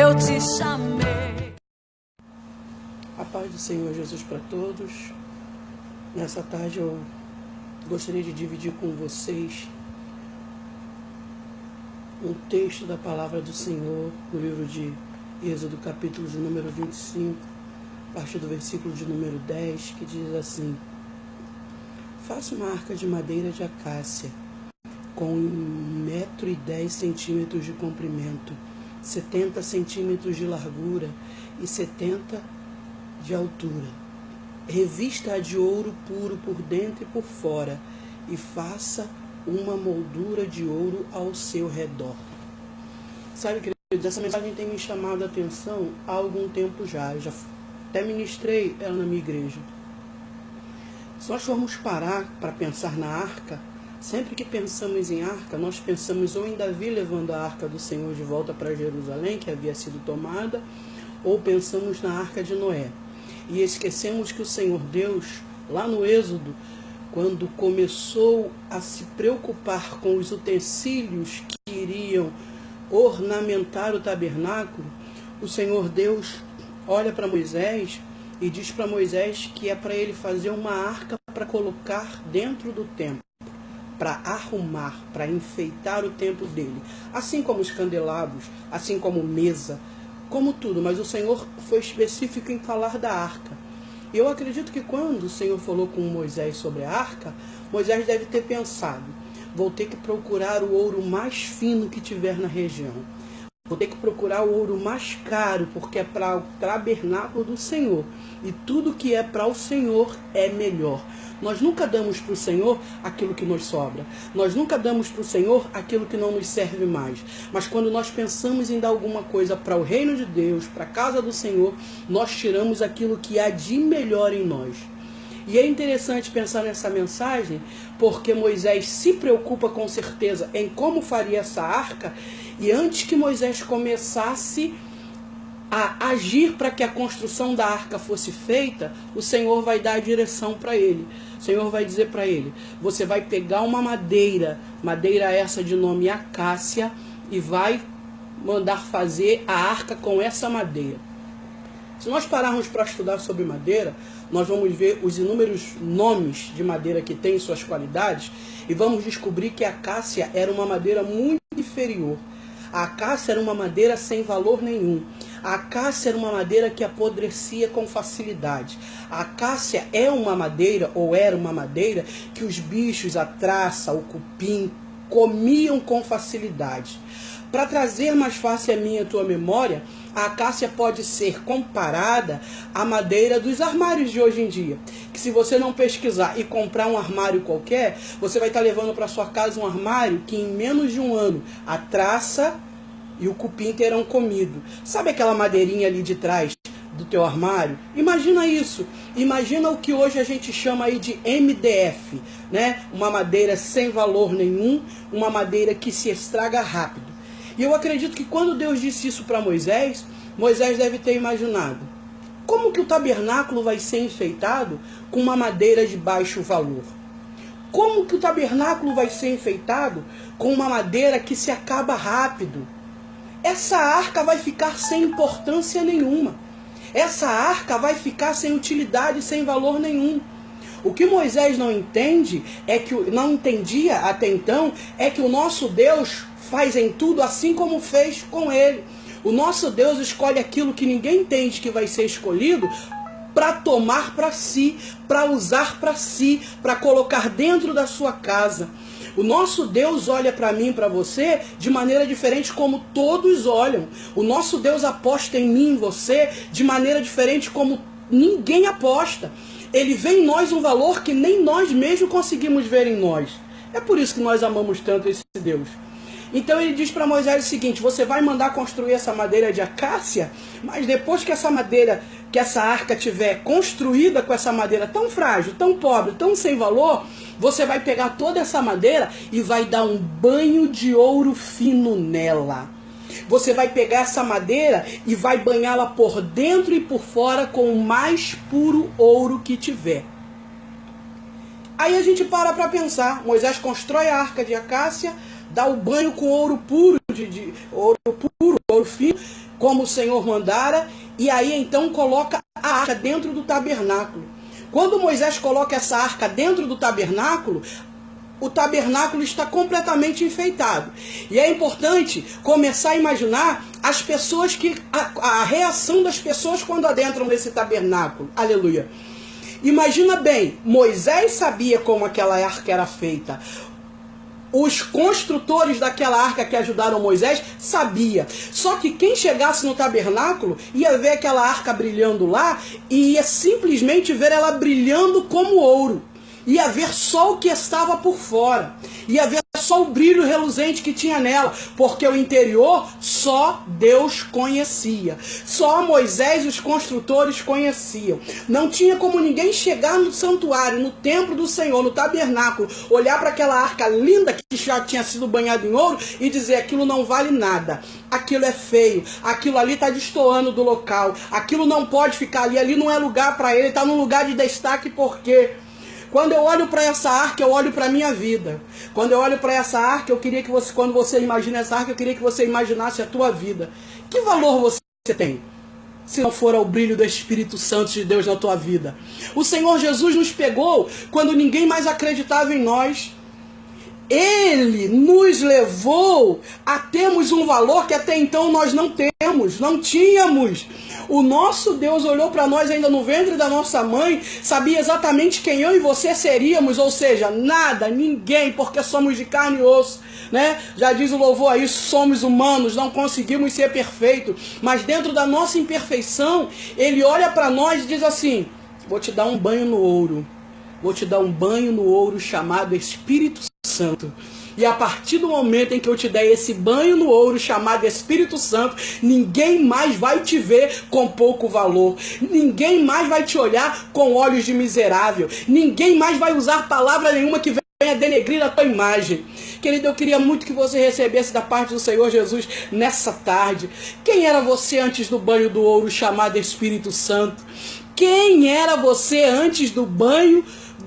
eu te chamei. A paz do Senhor Jesus para todos. Nessa tarde eu gostaria de dividir com vocês um texto da palavra do Senhor no livro de Êxodo, capítulo de número 25, a partir do versículo de número 10, que diz assim: faça uma arca de madeira de acácia, com 1,10 m de comprimento, 70 centímetros de largura e 70 de altura. Revista-a de ouro puro por dentro e por fora, e faça uma moldura de ouro ao seu redor. Sabe, queridos, essa mensagem tem me chamado a atenção há algum tempo já. Eu já até ministrei ela na minha igreja. Se nós formos parar para pensar na arca, sempre que pensamos em arca, nós pensamos ou em Davi levando a arca do Senhor de volta para Jerusalém, que havia sido tomada, ou pensamos na arca de Noé. E esquecemos que o Senhor Deus, lá no Êxodo, quando começou a se preocupar com os utensílios que iriam ornamentar o tabernáculo, o Senhor Deus olha para Moisés e diz para Moisés que é para ele fazer uma arca para colocar dentro do templo, para arrumar, para enfeitar o templo dele, assim como os candelabros, assim como mesa, como tudo, mas o Senhor foi específico em falar da arca. E eu acredito que quando o Senhor falou com Moisés sobre a arca, Moisés deve ter pensado: vou ter que procurar o ouro mais fino que tiver na região. Vou ter que procurar o ouro mais caro, porque é para o tabernáculo do Senhor. E tudo que é para o Senhor é melhor. Nós nunca damos para o Senhor aquilo que nos sobra. Nós nunca damos para o Senhor aquilo que não nos serve mais. Mas quando nós pensamos em dar alguma coisa para o reino de Deus, para a casa do Senhor, nós tiramos aquilo que há de melhor em nós. E é interessante pensar nessa mensagem, porque Moisés se preocupa com certeza em como faria essa arca, e antes que Moisés começasse a agir para que a construção da arca fosse feita, o Senhor vai dar a direção para ele. O Senhor vai dizer para ele: você vai pegar uma madeira essa de nome acácia, e vai mandar fazer a arca com essa madeira. Se nós pararmos para estudar sobre madeira, nós vamos ver os inúmeros nomes de madeira que tem suas qualidades, e vamos descobrir que a acácia era uma madeira muito inferior. A acácia era uma madeira sem valor nenhum. A acácia era uma madeira que apodrecia com facilidade. A acácia é uma madeira, ou era uma madeira, que os bichos, a traça, o cupim, comiam com facilidade. Para trazer mais fácil a minha e a tua memória, a acácia pode ser comparada à madeira dos armários de hoje em dia. Que se você não pesquisar e comprar um armário qualquer, você vai estar levando para sua casa um armário que em menos de um ano a traça e o cupim terão comido. Sabe aquela madeirinha ali de trás do teu armário? Imagina isso. Imagina o que hoje a gente chama aí de MDF, né? Uma madeira sem valor nenhum, uma madeira que se estraga rápido. E eu acredito que quando Deus disse isso para Moisés, Moisés deve ter imaginado: como que o tabernáculo vai ser enfeitado com uma madeira de baixo valor? Como que o tabernáculo vai ser enfeitado com uma madeira que se acaba rápido? Essa arca vai ficar sem importância nenhuma. Essa arca vai ficar sem utilidade, sem valor nenhum. O que Moisés não entende, não entendia até então, é que o nosso Deus faz em tudo assim como fez com ele. O nosso Deus escolhe aquilo que ninguém entende que vai ser escolhido para tomar para si, para usar para si, para colocar dentro da sua casa. O nosso Deus olha para mim e para você de maneira diferente como todos olham. O nosso Deus aposta em mim e em você de maneira diferente como ninguém aposta. Ele vê em nós um valor que nem nós mesmos conseguimos ver em nós. É por isso que nós amamos tanto esse Deus. Então ele diz para Moisés o seguinte: você vai mandar construir essa madeira de acácia, mas depois que essa madeira, que essa arca tiver construída com essa madeira tão frágil, tão pobre, tão sem valor, você vai pegar toda essa madeira e vai dar um banho de ouro fino nela. Você vai pegar essa madeira e vai banhá-la por dentro e por fora com o mais puro ouro que tiver. Aí a gente para pensar. Moisés constrói a arca de acácia, dá o banho com ouro puro, ouro fino, como o Senhor mandara, e aí então coloca a arca dentro do tabernáculo. Quando Moisés coloca essa arca dentro do tabernáculo, o tabernáculo está completamente enfeitado. E é importante começar a imaginar as pessoas a reação das pessoas quando adentram nesse tabernáculo. Aleluia. Imagina bem, Moisés sabia como aquela arca era feita. Os construtores daquela arca que ajudaram Moisés sabia. Só que quem chegasse no tabernáculo ia ver aquela arca brilhando lá e ia simplesmente ver ela brilhando como ouro. Ia ver só o que estava por fora. Ia ver só o brilho reluzente que tinha nela. Porque o interior só Deus conhecia. Só Moisés e os construtores conheciam. Não tinha como ninguém chegar no santuário, no templo do Senhor, no tabernáculo, olhar para aquela arca linda que já tinha sido banhada em ouro e dizer: aquilo não vale nada. Aquilo é feio. Aquilo ali está destoando do local. Aquilo não pode ficar ali. Ali não é lugar para ele. Está num lugar de destaque porque... Quando eu olho para essa arca, eu olho para a minha vida. Quando eu olho para essa arca, eu queria que você, quando você imagina essa arca, eu queria que você imaginasse a tua vida. Que valor você tem, se não for ao brilho do Espírito Santo de Deus na tua vida? O Senhor Jesus nos pegou quando ninguém mais acreditava em nós. Ele nos levou a termos um valor que até então nós não tínhamos. O nosso Deus olhou para nós ainda no ventre da nossa mãe, sabia exatamente quem eu e você seríamos, ou seja, nada, ninguém, porque somos de carne e osso, né? Já diz o louvor aí, somos humanos, não conseguimos ser perfeitos, mas dentro da nossa imperfeição, Ele olha para nós e diz assim: vou te dar um banho no ouro, vou te dar um banho no ouro chamado Espírito Santo. E a partir do momento em que eu te der esse banho no ouro chamado Espírito Santo, ninguém mais vai te ver com pouco valor. Ninguém mais vai te olhar com olhos de miserável. Ninguém mais vai usar palavra nenhuma que venha denegrir a tua imagem. Querido, eu queria muito que você recebesse da parte do Senhor Jesus nessa tarde. Quem era você antes do banho do ouro chamado Espírito Santo? Quem era você antes do banho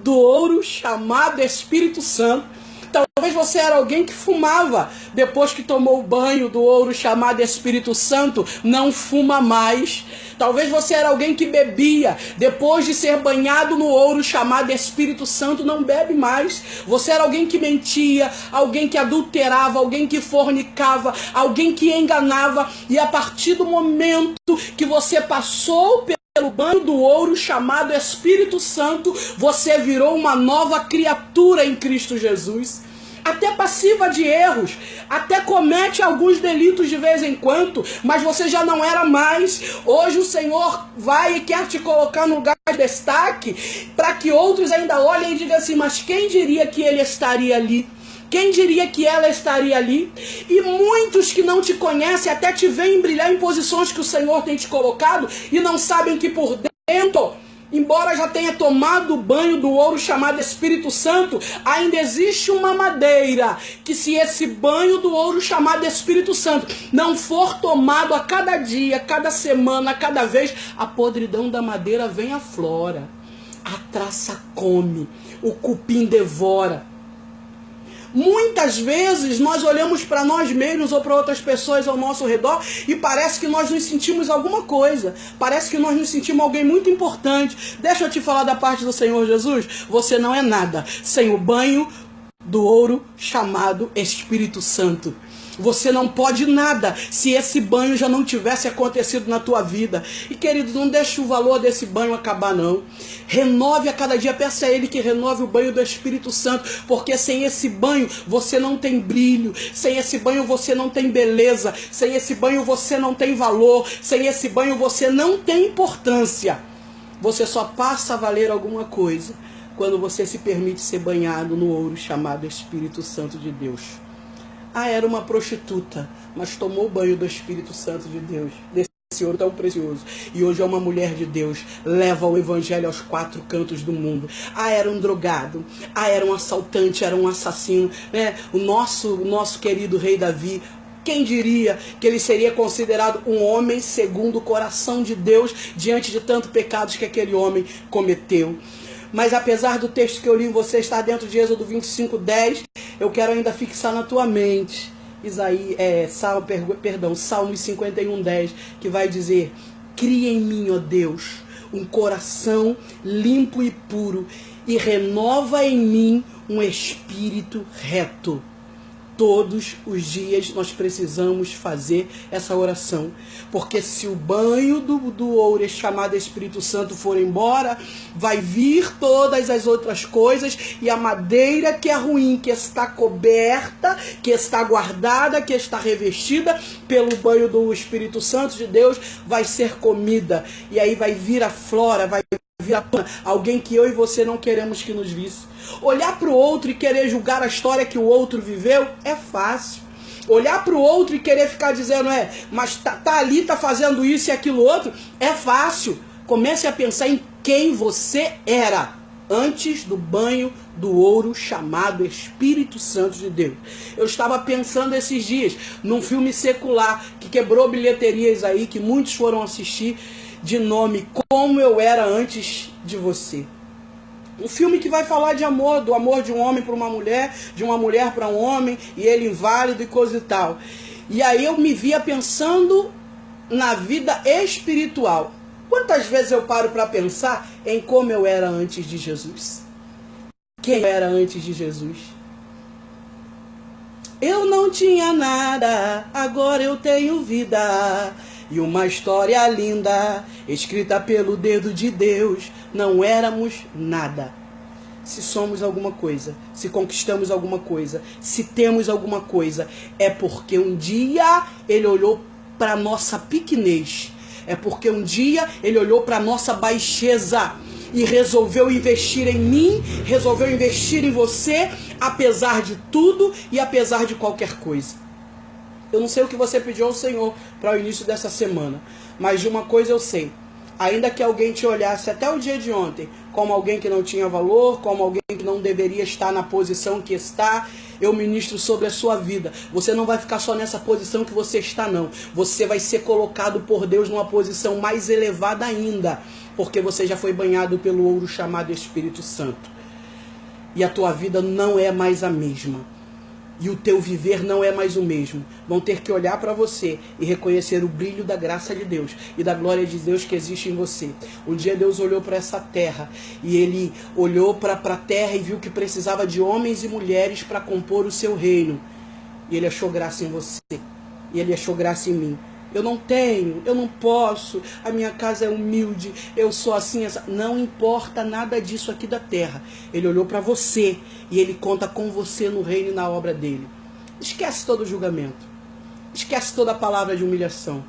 do ouro chamado Espírito Santo? Talvez você era alguém que fumava. Depois que tomou o banho do ouro chamado Espírito Santo, não fuma mais. Talvez você era alguém que bebia. Depois de ser banhado no ouro chamado Espírito Santo, não bebe mais. Você era alguém que mentia, alguém que adulterava, alguém que fornicava, alguém que enganava. E a partir do momento que você passou pelo banho do ouro chamado Espírito Santo, você virou uma nova criatura em Cristo Jesus. Até passiva de erros, até comete alguns delitos de vez em quando, mas você já não era mais. Hoje o Senhor vai e quer te colocar no lugar de destaque, para que outros ainda olhem e digam assim: mas quem diria que ele estaria ali? Quem diria que ela estaria ali? E muitos que não te conhecem até te veem brilhar em posições que o Senhor tem te colocado e não sabem que por dentro, embora já tenha tomado o banho do ouro chamado Espírito Santo, ainda existe uma madeira que, se esse banho do ouro chamado Espírito Santo não for tomado a cada dia, cada semana, cada vez, a podridão da madeira vem à flora. A traça come, o cupim devora. Muitas vezes nós olhamos para nós mesmos ou para outras pessoas ao nosso redor e parece que nós nos sentimos alguma coisa. Parece que nós nos sentimos alguém muito importante. Deixa eu te falar da parte do Senhor Jesus. Você não é nada sem o banho do ouro chamado Espírito Santo. Você não pode nada se esse banho já não tivesse acontecido na tua vida. E querido, não deixe o valor desse banho acabar não. Renove a cada dia, peça a Ele que renove o banho do Espírito Santo, porque sem esse banho você não tem brilho, sem esse banho você não tem beleza, sem esse banho você não tem valor, sem esse banho você não tem importância. Você só passa a valer alguma coisa quando você se permite ser banhado no ouro chamado Espírito Santo de Deus. Era uma prostituta, mas tomou o banho do Espírito Santo de Deus, desse ouro tão precioso. E hoje é uma mulher de Deus, leva o evangelho aos 4 cantos do mundo. Era um drogado, era um assaltante, era um assassino, né? O nosso querido rei Davi, quem diria que ele seria considerado um homem segundo o coração de Deus, diante de tantos pecados que aquele homem cometeu. Mas apesar do texto que eu li em você estar dentro de Êxodo 25:10, eu quero ainda fixar na tua mente Salmos 51:10, que vai dizer: cria em mim, ó Deus, um coração limpo e puro, e renova em mim um espírito reto. Todos os dias nós precisamos fazer essa oração, porque se o banho do ouro chamado Espírito Santo for embora, vai vir todas as outras coisas, e a madeira que é ruim, que está coberta, que está guardada, que está revestida pelo banho do Espírito Santo de Deus, vai ser comida, e aí vai vir a flora, vai vir a planta, alguém que eu e você não queremos que nos visse. Olhar para o outro e querer julgar a história que o outro viveu é fácil. Olhar para o outro e querer ficar dizendo, mas tá ali, tá fazendo isso e aquilo outro, é fácil. Comece a pensar em quem você era antes do banho do ouro chamado Espírito Santo de Deus. Eu estava pensando esses dias num filme secular que quebrou bilheterias aí, que muitos foram assistir, de nome Como Eu Era Antes de Você. Um filme que vai falar de amor, do amor de um homem para uma mulher, de uma mulher para um homem, e ele inválido e coisa e tal. E aí eu me via pensando na vida espiritual. Quantas vezes eu paro para pensar em como eu era antes de Jesus? Quem eu era antes de Jesus? Eu não tinha nada, agora eu tenho vida. E uma história linda, escrita pelo dedo de Deus. Não éramos nada. Se somos alguma coisa, se conquistamos alguma coisa, se temos alguma coisa, é porque um dia Ele olhou para a nossa pequenez. É porque um dia Ele olhou para a nossa baixeza e resolveu investir em mim, resolveu investir em você, apesar de tudo e apesar de qualquer coisa. Eu não sei o que você pediu ao Senhor para o início dessa semana, mas de uma coisa eu sei. Ainda que alguém te olhasse até o dia de ontem como alguém que não tinha valor, como alguém que não deveria estar na posição que está, eu ministro sobre a sua vida. Você não vai ficar só nessa posição que você está, não. Você vai ser colocado por Deus numa posição mais elevada ainda, porque você já foi banhado pelo ouro chamado Espírito Santo. E a tua vida não é mais a mesma. E o teu viver não é mais o mesmo. Vão ter que olhar para você e reconhecer o brilho da graça de Deus e da glória de Deus que existe em você. Um dia Deus olhou para essa terra e Ele olhou para a terra e viu que precisava de homens e mulheres para compor o seu reino. E Ele achou graça em você. E Ele achou graça em mim. Eu não tenho, eu não posso, a minha casa é humilde, eu sou assim, essa. Não importa nada disso aqui da terra. Ele olhou para você e Ele conta com você no reino e na obra dele. Esquece todo o julgamento. Esquece toda a palavra de humilhação.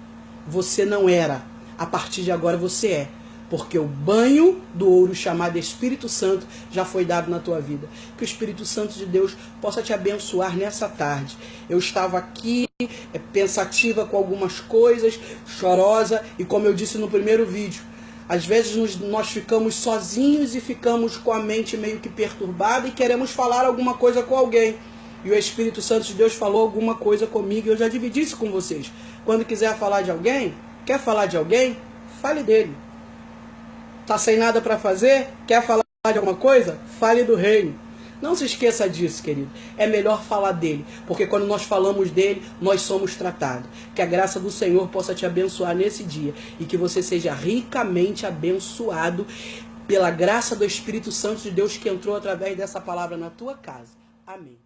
Você não era, a partir de agora você é. Porque o banho do ouro chamado Espírito Santo já foi dado na tua vida. Que o Espírito Santo de Deus possa te abençoar nessa tarde. Eu estava aqui pensativa com algumas coisas, chorosa, e como eu disse no primeiro vídeo, às vezes nós ficamos sozinhos e ficamos com a mente meio que perturbada e queremos falar alguma coisa com alguém. E o Espírito Santo de Deus falou alguma coisa comigo e eu já dividi isso com vocês. Quando quiser falar de alguém, quer falar de alguém, fale dele. Tá sem nada para fazer? Quer falar de alguma coisa? Fale do reino. Não se esqueça disso, querido. É melhor falar dele, porque quando nós falamos dele, nós somos tratados. Que a graça do Senhor possa te abençoar nesse dia e que você seja ricamente abençoado pela graça do Espírito Santo de Deus que entrou através dessa palavra na tua casa. Amém.